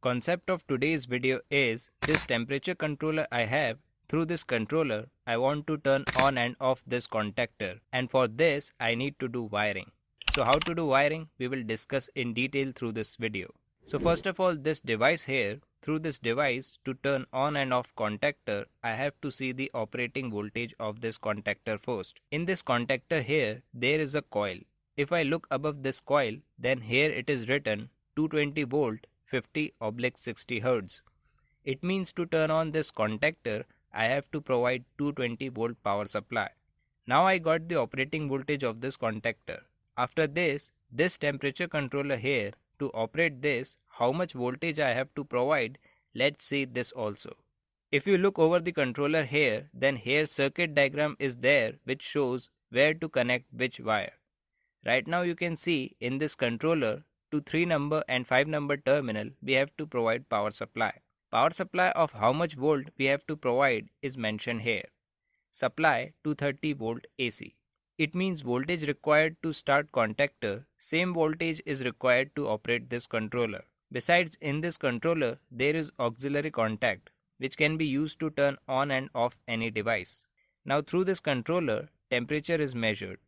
Concept of today's video is this temperature controller I have. Through this controller, I want to turn on and off this contactor, and for this I need to do wiring. So how to do wiring we will discuss in detail through this video. So first of all, this device here, through this device to turn on and off contactor, I have to see the operating voltage of this contactor first. In this contactor here, there is a coil. If I look above this coil, then here it is written 220 volt 50/60 Hz. It means to turn on this contactor, I have to provide 220 volt power supply. Now I got the operating voltage of this contactor. After this temperature controller here, to operate this, how much voltage I have to provide, let's see this also. If you look over the controller here, then here circuit diagram is there which shows where to connect which wire. Right now you can see in this controller to 3 number and 5 number terminal we have to provide power supply. Power supply of how much volt we have to provide is mentioned here. Supply 230 volt AC. It means voltage required to start contactor, same voltage is required to operate this controller. Besides, in this controller there is auxiliary contact which can be used to turn on and off any device. Now through this controller, temperature is measured.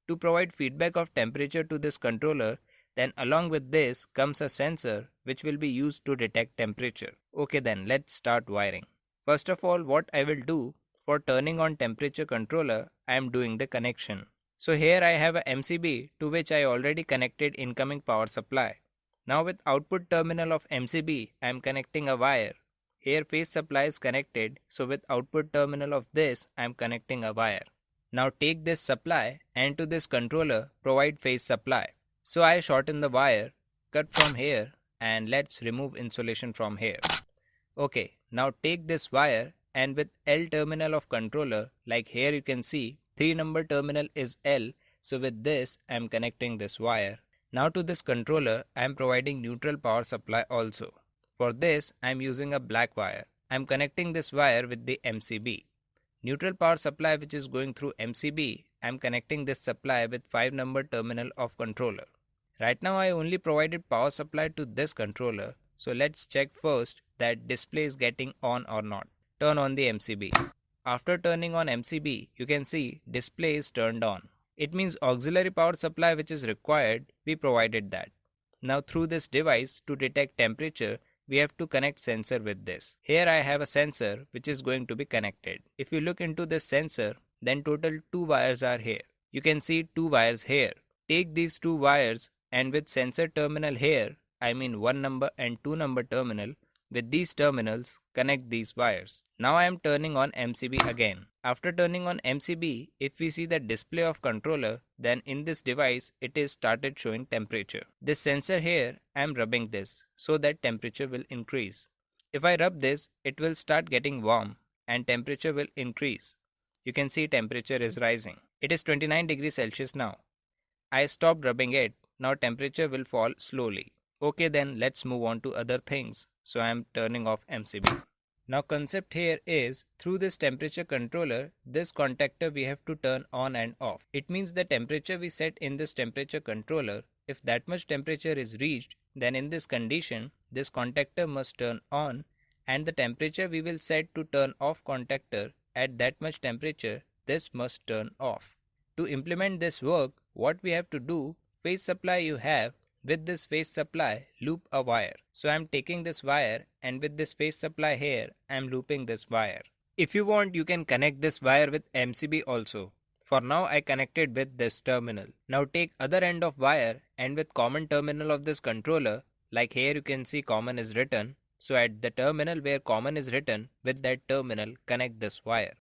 To provide feedback of temperature to this controller, then along with this comes a sensor which will be used to detect temperature. Okay, then let's start wiring. First of all, what I will do, for turning on temperature controller, I am doing the connection. So here I have a MCB to which I already connected incoming power supply. Now with output terminal of MCB, I am connecting a wire. Here phase supply is connected, so with output terminal of this, I am connecting a wire. Now take this supply and to this controller provide phase supply. So I shorten the wire, cut from here, and let's remove insulation from here. Okay, now take this wire and with L terminal of controller, like here you can see 3 number terminal is L, so with this I am connecting this wire. Now to this controller I am providing neutral power supply also. For this I am using a black wire. I am connecting this wire with the MCB. Neutral power supply which is going through MCB, I am connecting this supply with 5 number terminal of controller. Right now I only provided power supply to this controller, so let's check first that display is getting on or not. Turn on the MCB. After turning on MCB, you can see display is turned on. It means auxiliary power supply which is required, we provided that. Now through this device to detect temperature, we have to connect sensor with this. Here I have a sensor which is going to be connected. If you look into this sensor, then total 2 wires are here. You can see 2 wires here. Take these 2 wires and with sensor terminal here, I mean 1 number and 2 number terminal, with these terminals connect these wires. Now I am turning on MCB again. After turning on MCB, if we see the display of controller, then in this device it is started showing temperature. This sensor here, I am rubbing this so that temperature will increase. If I rub this, it will start getting warm and temperature will increase. You can see temperature is rising. It is 29 degrees Celsius now. I stopped rubbing it. Now temperature will fall slowly. Okay, then let's move on to other things. So I am turning off MCB. Now concept here is, through this temperature controller, this contactor we have to turn on and off. It means the temperature we set in this temperature controller, if that much temperature is reached, then in this condition, this contactor must turn on, and the temperature we will set to turn off contactor, at that much temperature, this must turn off. To implement this work, what we have to do, phase supply you have, with this phase supply, loop a wire. So I am taking this wire and with this phase supply here, I am looping this wire. If you want, you can connect this wire with MCB also. For now, I connected with this terminal. Now take other end of wire and with common terminal of this controller, like here you can see common is written. So at the terminal where common is written, with that terminal, connect this wire.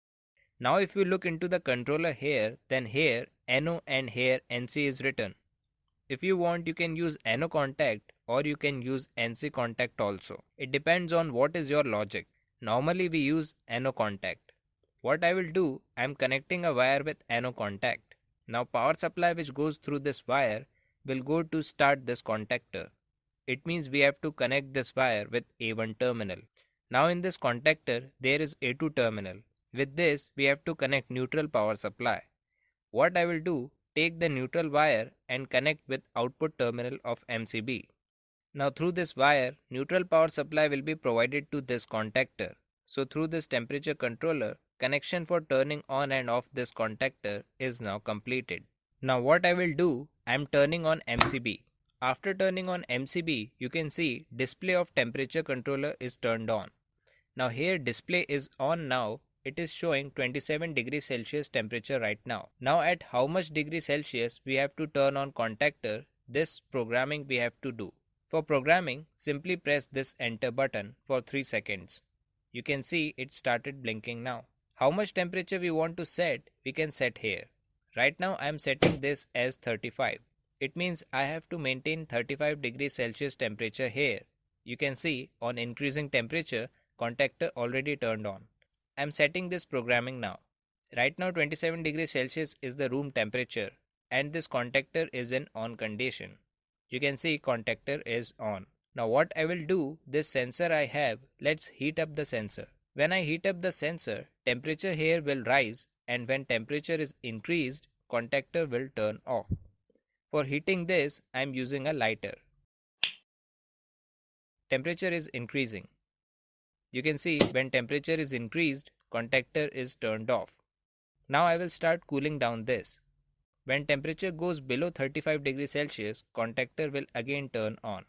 Now if you look into the controller here, then here NO and here NC is written. If you want, you can use NO contact or you can use NC contact also. It depends on what is your logic. Normally we use NO contact. What I will do, I am connecting a wire with NO contact. Now power supply which goes through this wire will go to start this contactor. It means we have to connect this wire with A1 terminal. Now in this contactor there is A2 terminal. With this we have to connect neutral power supply. What I will do, take the neutral wire and connect with output terminal of MCB. Now through this wire, neutral power supply will be provided to this contactor. So through this temperature controller, connection for turning on and off this contactor is now completed. Now what I will do, I am turning on MCB. After turning on MCB, you can see display of temperature controller is turned on. Now here display is on now. It is showing 27 degrees Celsius temperature right now. Now at how much degree Celsius we have to turn on contactor, this programming we have to do. For programming, simply press this enter button for 3 seconds. You can see it started blinking now. How much temperature we want to set, we can set here. Right now I am setting this as 35. It means I have to maintain 35 degrees Celsius temperature here. You can see on increasing temperature, contactor already turned on. I am setting this programming now. Right now 27 degrees Celsius is the room temperature and this contactor is in on condition. You can see contactor is on. Now what I will do, this sensor I have, let's heat up the sensor. When I heat up the sensor, temperature here will rise and when temperature is increased, contactor will turn off. For heating this, I am using a lighter. Temperature is increasing. You can see when temperature is increased, contactor is turned off. Now I will start cooling down this. When temperature goes below 35 degrees Celsius, contactor will again turn on.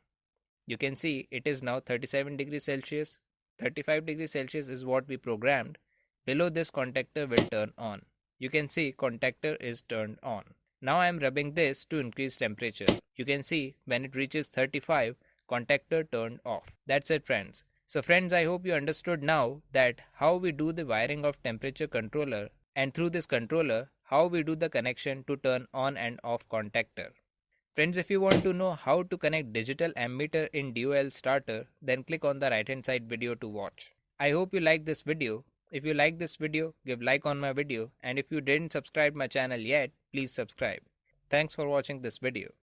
You can see it is now 37 degrees Celsius. 35 degrees Celsius is what we programmed. Below this contactor will turn on. You can see contactor is turned on. Now I am rubbing this to increase temperature. You can see when it reaches 35, contactor turned off. That's it friends. So friends, I hope you understood now that how we do the wiring of temperature controller and through this controller how we do the connection to turn on and off contactor. Friends, if you want to know how to connect digital ammeter in DOL starter, then click on the right hand side video to watch. I hope you like this video. If you like this video, give like on my video, and if you didn't subscribe my channel yet, please subscribe. Thanks for watching this video.